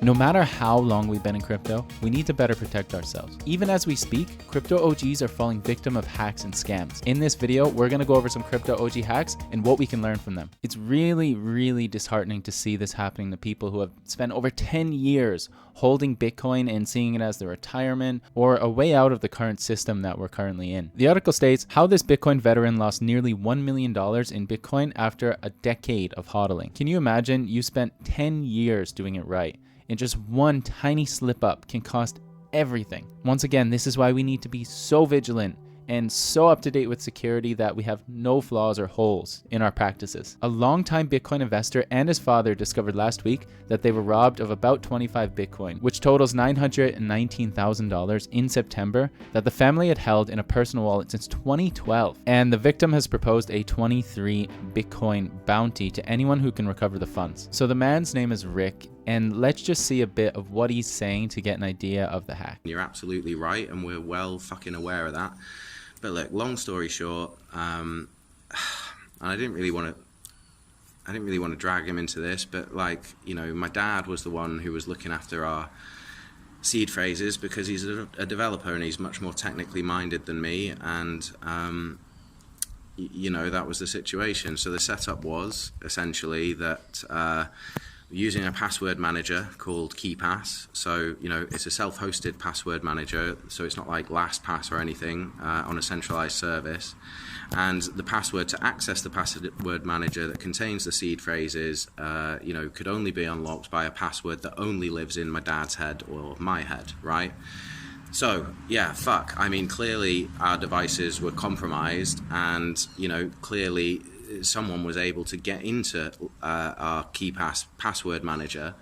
No matter how long we've been in crypto, we need to better protect ourselves. Even as we speak, crypto OGs are falling victim of hacks and scams. In this video, we're going to go over some crypto OG hacks and what we can learn from them. It's really disheartening to see this happening to people who have spent over 10 years holding Bitcoin and seeing it as their retirement or a way out of the current system that we're currently in. The article states how this Bitcoin veteran lost nearly $1 million in Bitcoin after a decade of hodling. Can you imagine you spent 10 years doing it right? And just one tiny slip up can cost everything. Once again, this is why we need to be so vigilant and so up to date with security that we have no flaws or holes in our practices. A longtime Bitcoin investor and his father discovered last week that they were robbed of about 25 Bitcoin, which totals $919,000 in September, that the family had held in a personal wallet since 2012. And the victim has proposed a 23 Bitcoin bounty to anyone who can recover the funds. So the man's name is Rick, and let's just see a bit of what he's saying to get an idea of the hack. You're absolutely right, and we're well fucking aware of that. But look, long story short, and I didn't really want to drag him into this, but like, you know, my dad was the one who was looking after our seed phrases because he's a developer and he's much more technically minded than me, and you know, that was the situation. So the setup was essentially that using a password manager called KeePass. So, you know, it's a self-hosted password manager, so it's not like LastPass or anything on a centralized service. And the password to access the password manager that contains the seed phrases, you know, could only be unlocked by a password that only lives in my dad's head or my head, right? So, yeah, fuck. I mean, clearly our devices were compromised, and, you know, clearly someone was able to get into our KeePass password manager.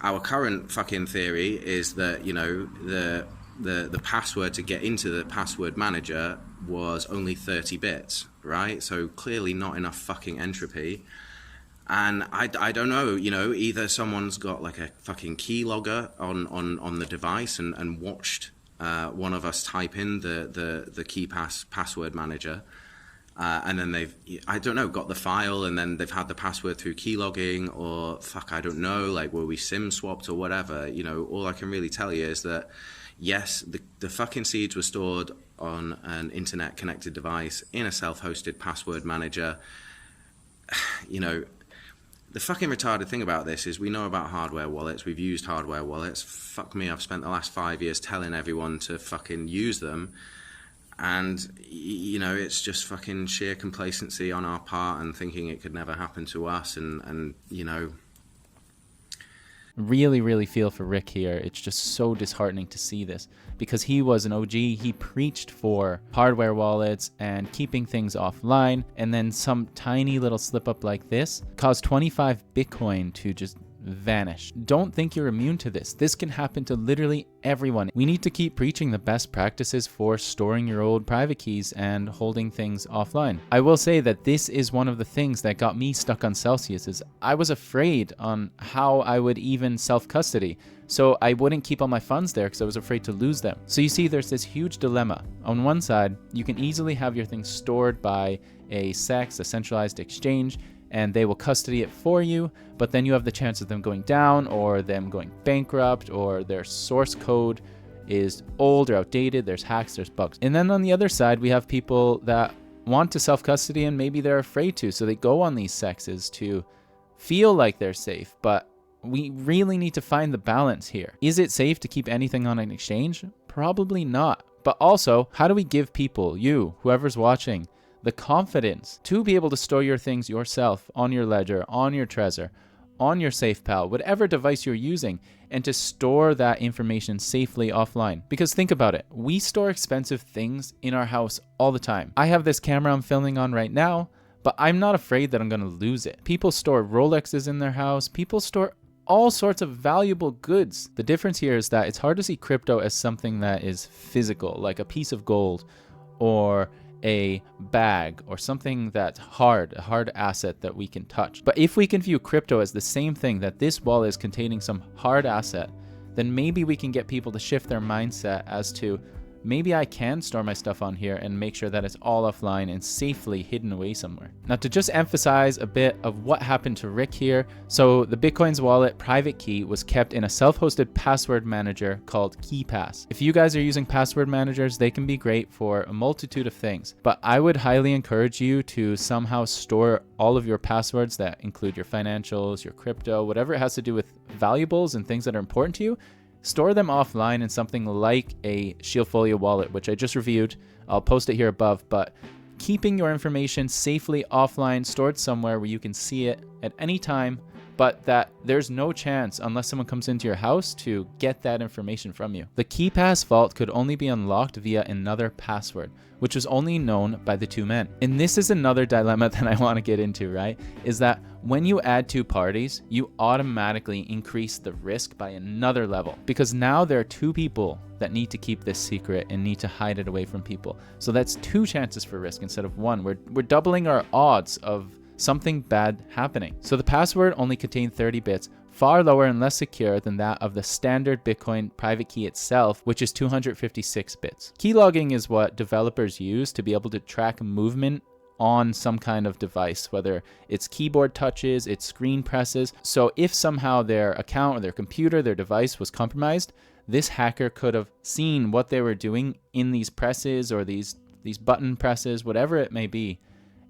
Our current fucking theory is that, you know, the password to get into the password manager was only 30 bits, right? So clearly not enough fucking entropy. And I don't know, you know, either someone's got like a fucking keylogger on the device and watched one of us type in the KeePass password manager, and then they've, I don't know, got the file and then they've had the password through keylogging, or fuck, I don't know, like were we SIM swapped or whatever. You know, all I can really tell you is that yes, the fucking seeds were stored on an internet connected device in a self-hosted password manager. You know, the fucking retarded thing about this is we know about hardware wallets. We've used hardware wallets. Fuck me, I've spent the last 5 years telling everyone to fucking use them. And, you know, it's just fucking sheer complacency on our part and thinking it could never happen to us. And you know, Really feel for Rick here. It's just so disheartening to see this because he was an OG. He preached for hardware wallets and keeping things offline, and then some tiny little slip up like this caused 25 Bitcoin to just vanish. Don't think you're immune to this. This can happen to literally everyone. We need to keep preaching the best practices for storing your old private keys and holding things offline. I will say that this is one of the things that got me stuck on Celsius. Is I was afraid on how I would even self-custody. So I wouldn't keep all my funds there because I was afraid to lose them. So you see, there's this huge dilemma. On one side, you can easily have your things stored by a CEX, a centralized exchange, and they will custody it for you, but then you have the chance of them going down or them going bankrupt, or their source code is old or outdated, there's hacks, there's bugs. And then on the other side, we have people that want to self-custody and maybe they're afraid to, so they go on these CEXs to feel like they're safe, but we really need to find the balance here. Is it safe to keep anything on an exchange? Probably not. But also, how do we give people, you, whoever's watching, the confidence to be able to store your things yourself on your Ledger, on your Trezor, on your SafePal, whatever device you're using, and to store that information safely offline? Because think about it, we store expensive things in our house all the time. I have this camera I'm filming on right now, but I'm not afraid that I'm going to lose it. People store Rolexes in their house. People store all sorts of valuable goods. The difference here is that it's hard to see crypto as something that is physical, like a piece of gold or a bag or something that's hard, a hard asset that we can touch. But if we can view crypto as the same thing, that this wallet is containing some hard asset, then maybe we can get people to shift their mindset as to maybe I can store my stuff on here and make sure that it's all offline and safely hidden away somewhere. Now, to just emphasize a bit of what happened to Rick here, so the Bitcoin's wallet private key was kept in a self-hosted password manager called KeePass. If you guys are using password managers, they can be great for a multitude of things, but I would highly encourage you to somehow store all of your passwords that include your financials, your crypto, whatever it has to do with valuables and things that are important to you. Store them offline in something like a Shieldfolio wallet, which I just reviewed. I'll post it here above, but keeping your information safely offline, stored somewhere where you can see it at any time, but that there's no chance, unless someone comes into your house, to get that information from you. The KeePass vault could only be unlocked via another password, which was only known by the two men. And this is another dilemma that I want to get into, right? Is that when you add two parties, you automatically increase the risk by another level, because now there are two people that need to keep this secret and need to hide it away from people. So that's two chances for risk instead of one. We're doubling our odds of something bad happening. So the password only contained 30 bits, far lower and less secure than that of the standard Bitcoin private key itself, which is 256 bits. Keylogging is what developers use to be able to track movement on some kind of device, whether it's keyboard touches, it's screen presses. So if somehow their account or their computer, their device was compromised, this hacker could have seen what they were doing in these presses or these button presses, whatever it may be,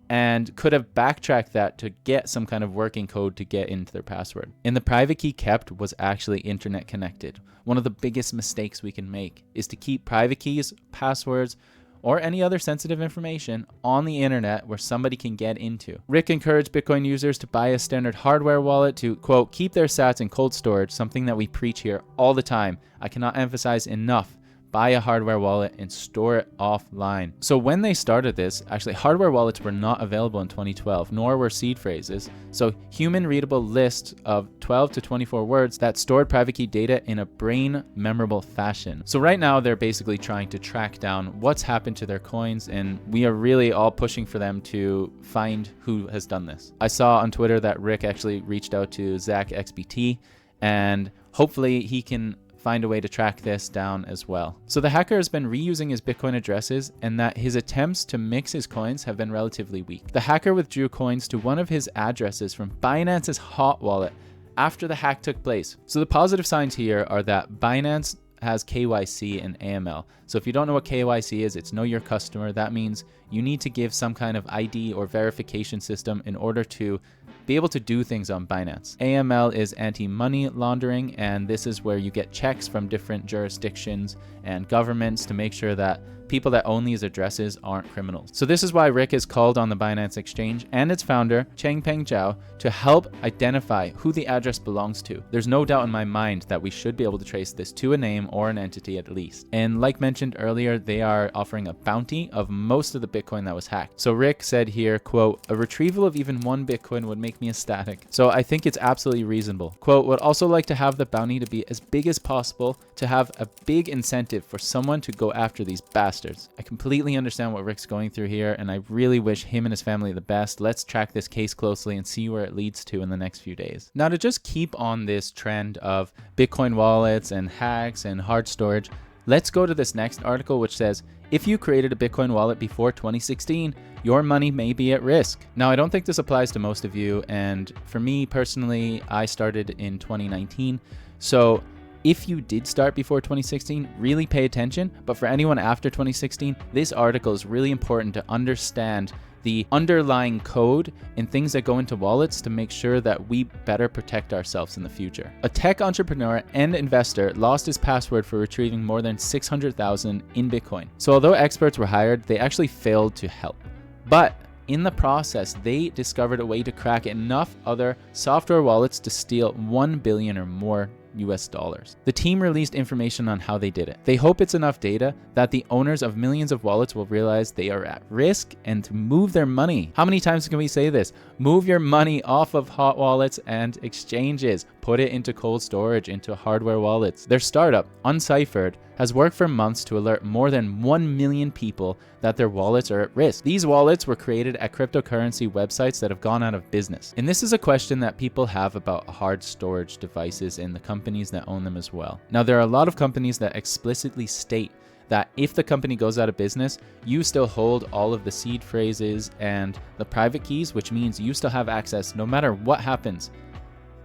and could have backtracked that to get some kind of working code to get into their password. And the private key kept was actually internet connected. One of the biggest mistakes we can make is to keep private keys, passwords, or any other sensitive information on the internet where somebody can get into. Rick encouraged Bitcoin users to buy a standard hardware wallet to, quote, keep their sats in cold storage, something that we preach here all the time. I cannot emphasize enough. Buy a hardware wallet and store it offline. So when they started this, actually hardware wallets were not available in 2012, nor were seed phrases. So human readable lists of 12 to 24 words that stored private key data in a brain memorable fashion. So right now they're basically trying to track down what's happened to their coins, and we are really all pushing for them to find who has done this. I saw on Twitter that Rick actually reached out to Zach XBT, and hopefully he can find a way to track this down as well. So the hacker has been reusing his Bitcoin addresses, and that his attempts to mix his coins have been relatively weak. The hacker withdrew coins to one of his addresses from Binance's hot wallet after the hack took place. So the positive signs here are that Binance has KYC and AML. So if you don't know what KYC is, it's know your customer. That means you need to give some kind of ID or verification system in order to be able to do things on Binance. AML is anti-money laundering, and this is where you get checks from different jurisdictions and governments to make sure that people that own these addresses aren't criminals. So this is why Rick has called on the Binance exchange and its founder, Changpeng Zhao, to help identify who the address belongs to. There's no doubt in my mind that we should be able to trace this to a name or an entity at least. And like mentioned earlier, they are offering a bounty of most of the Bitcoin that was hacked. So Rick said here, quote, a retrieval of even one Bitcoin would make me ecstatic. So I think it's absolutely reasonable. Quote, would also like to have the bounty to be as big as possible to have a big incentive for someone to go after these bastards. I completely understand what Rick's going through here, and I really wish him and his family the best. Let's track this case closely and see where it leads to in the next few days. Now, to just keep on this trend of Bitcoin wallets and hacks and hard storage, let's go to this next article, which says, if you created a Bitcoin wallet before 2016, your money may be at risk. Now, I don't think this applies to most of you, and for me personally, I started in 2019, so if you did start before 2016, really pay attention. But for anyone after 2016, this article is really important to understand the underlying code and things that go into wallets to make sure that we better protect ourselves in the future. A tech entrepreneur and investor lost his password for retrieving more than 600,000 in Bitcoin. So although experts were hired, they actually failed to help. But in the process, they discovered a way to crack enough other software wallets to steal 1 billion or more US dollars. The team released information on how they did it. They hope it's enough data that the owners of millions of wallets will realize they are at risk and to move their money. How many times can we say this? Move your money off of hot wallets and exchanges. Put it into cold storage, into hardware wallets. Their startup, Unciphered, has worked for months to alert more than 1 million people that their wallets are at risk. These wallets were created at cryptocurrency websites that have gone out of business. And this is a question that people have about hard storage devices and the companies that own them as well. Now, there are a lot of companies that explicitly state that if the company goes out of business, you still hold all of the seed phrases and the private keys, which means you still have access no matter what happens.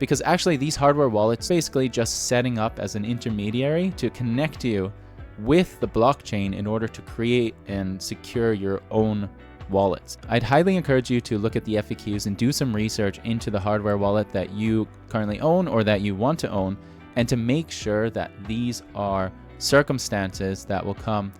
Because actually these hardware wallets basically just setting up as an intermediary to connect you with the blockchain in order to create and secure your own wallets. I'd highly encourage you to look at the FAQs and do some research into the hardware wallet that you currently own or that you want to own, and to make sure that these are circumstances that will come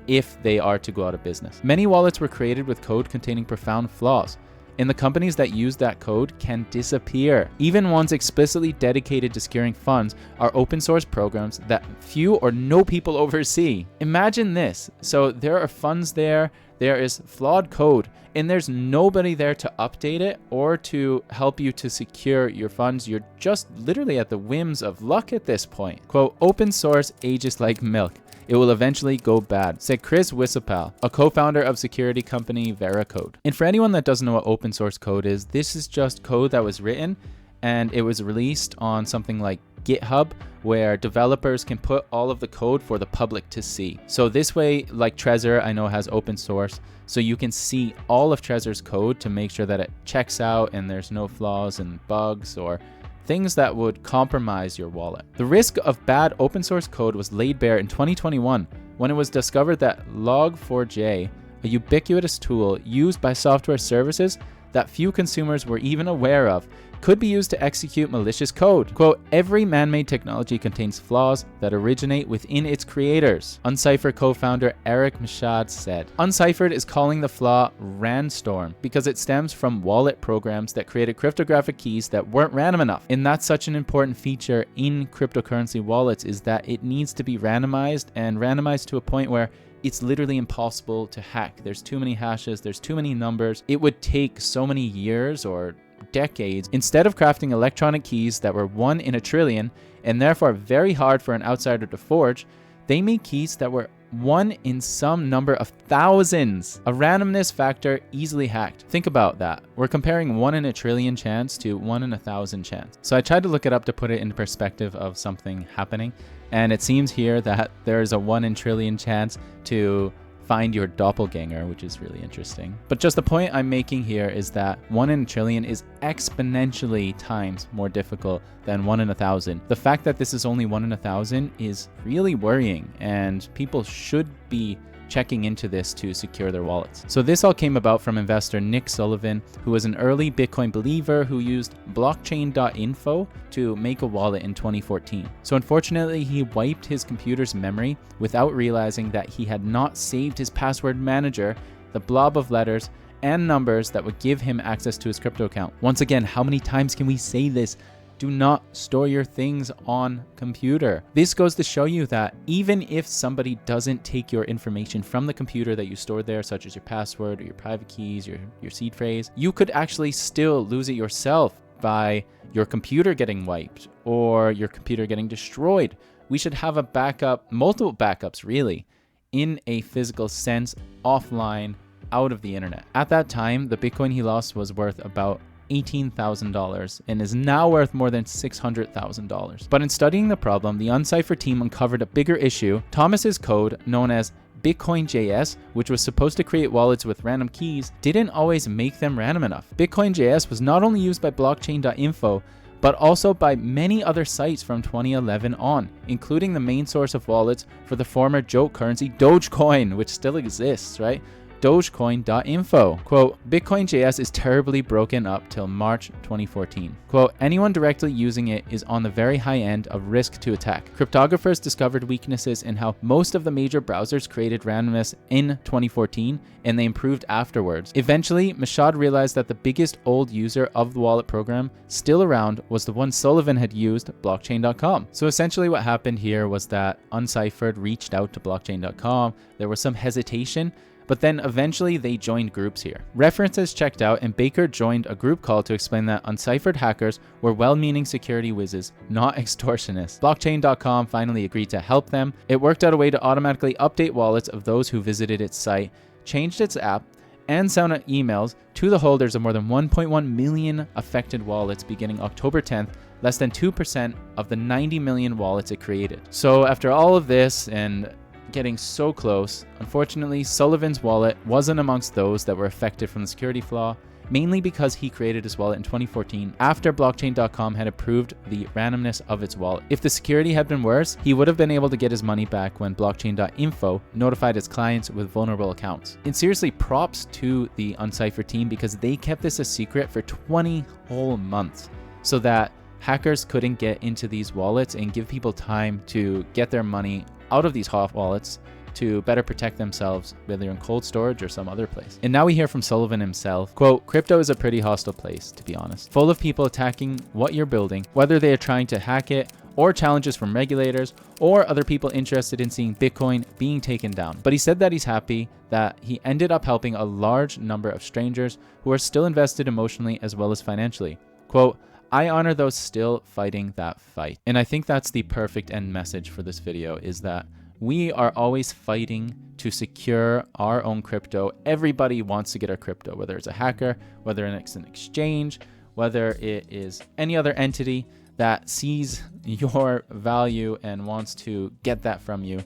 if they are to go out of business. Many wallets were created with code containing profound flaws, and the companies that use that code can disappear. Even ones explicitly dedicated to securing funds are open source programs that few or no people oversee. Imagine this. So there are funds there is flawed code, and there's nobody there to update it or to help you to secure your funds. You're just literally at the whims of luck at this point. Quote, open source ages like milk. It will eventually go bad, said Chris Wisopal, a co-founder of security company Veracode. And for anyone that doesn't know what open source code is, this is just code that was written and it was released on something like GitHub, where developers can put all of the code for the public to see. So this way, like Trezor, I know has open source, so you can see all of Trezor's code to make sure that it checks out and there's no flaws and bugs or things that would compromise your wallet. The risk of bad open source code was laid bare in 2021 when it was discovered that Log4j, a ubiquitous tool used by software services that few consumers were even aware of, could be used to execute malicious code. Quote, every man-made technology contains flaws that originate within its creators, Uncipher co-founder Eric Mashad said. Unciphered is calling the flaw Randstorm because it stems from wallet programs that created cryptographic keys that weren't random enough. And that's such an important feature in cryptocurrency wallets, is that it needs to be randomized, and randomized to a point where it's literally impossible to hack. There's too many hashes, there's too many numbers. It would take so many years or decades. Instead of crafting electronic keys that were 1 in a trillion and therefore very hard for an outsider to forge, they made keys that were 1 in some number of thousands, a randomness factor easily hacked. Think about that. We're comparing 1 in a trillion chance to 1 in 1,000 chance. So I tried to look it up to put it in perspective of something happening, and it seems here that there's a 1 in trillion chance to find your doppelganger, which is really interesting. But just the point I'm making here is that 1 in a trillion is exponentially times more difficult than 1 in 1,000. The fact that this is only 1 in 1,000 is really worrying, and people should be checking into this to secure their wallets. So this all came about from investor Nick Sullivan, who was an early Bitcoin believer who used blockchain.info to make a wallet in 2014. So unfortunately, he wiped his computer's memory without realizing that he had not saved his password manager, the blob of letters and numbers that would give him access to his crypto account. Once again, how many times can we say this? Do not store your things on computer. This goes to show you that even if somebody doesn't take your information from the computer that you stored there, such as your password or your private keys, your seed phrase, you could actually still lose it yourself by your computer getting wiped or your computer getting destroyed. We should have a backup, multiple backups really, in a physical sense, offline, out of the internet. At that time, the Bitcoin he lost was worth about $18,000 and is now worth more than $600,000. But in studying the problem, the Uncipher team uncovered a bigger issue. Thomas's code, known as Bitcoin.js, which was supposed to create wallets with random keys, didn't always make them random enough. Bitcoin.js was not only used by blockchain.info, but also by many other sites from 2011 on, including the main source of wallets for the former joke currency Dogecoin, which still exists, right? Dogecoin.info. Quote, Bitcoin.js is terribly broken up till March 2014. Quote, anyone directly using it is on the very high end of risk to attack. Cryptographers discovered weaknesses in how most of the major browsers created randomness in 2014, and they improved afterwards. Eventually, Mashad realized that the biggest old user of the wallet program still around was the one Sullivan had used, blockchain.com. So essentially what happened here was that Unciphered reached out to blockchain.com. There was some hesitation, but then eventually they joined groups here. References checked out, and Baker joined a group call to explain that Unciphered hackers were well-meaning security whizzes, not extortionists. Blockchain.com finally agreed to help them. It worked out a way to automatically update wallets of those who visited its site, changed its app, and sent out emails to the holders of more than 1.1 million affected wallets beginning October 10th, less than 2% of the 90 million wallets it created. So after all of this and getting so close. Unfortunately, Sullivan's wallet wasn't amongst those that were affected from the security flaw, mainly because he created his wallet in 2014 after blockchain.com had approved the randomness of its wallet. If the security had been worse, he would have been able to get his money back when blockchain.info notified its clients with vulnerable accounts. And seriously, props to the Uncipher team because they kept this a secret for 20 whole months so that hackers couldn't get into these wallets and give people time to get their money out of these hot wallets to better protect themselves, whether in cold storage or some other place. And now we hear from Sullivan himself, quote, "Crypto is a pretty hostile place, to be honest. Full of people attacking what you're building, whether they are trying to hack it or challenges from regulators or other people interested in seeing Bitcoin being taken down." But he said that he's happy that he ended up helping a large number of strangers who are still invested emotionally as well as financially. Quote, "I honor those still fighting that fight." And I think that's the perfect end message for this video, is that we are always fighting to secure our own crypto. Everybody wants to get our crypto, whether it's a hacker, whether it's an exchange, whether it is any other entity that sees your value and wants to get that from you.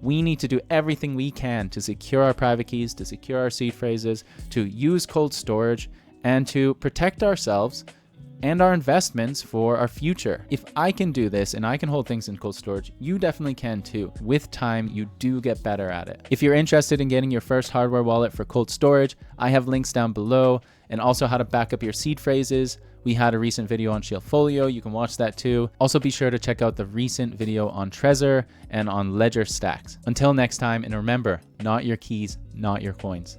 We need to do everything we can to secure our private keys, to secure our seed phrases, to use cold storage, and to protect ourselves and our investments for our future. If I can do this and I can hold things in cold storage, you definitely can too. With time, you do get better at it. If you're interested in getting your first hardware wallet for cold storage, I have links down below, and also how to back up your seed phrases. We had a recent video on Shieldfolio. You can watch that too. Also be sure to check out the recent video on Trezor and on Ledger Stacks. Until next time, and remember, not your keys, not your coins.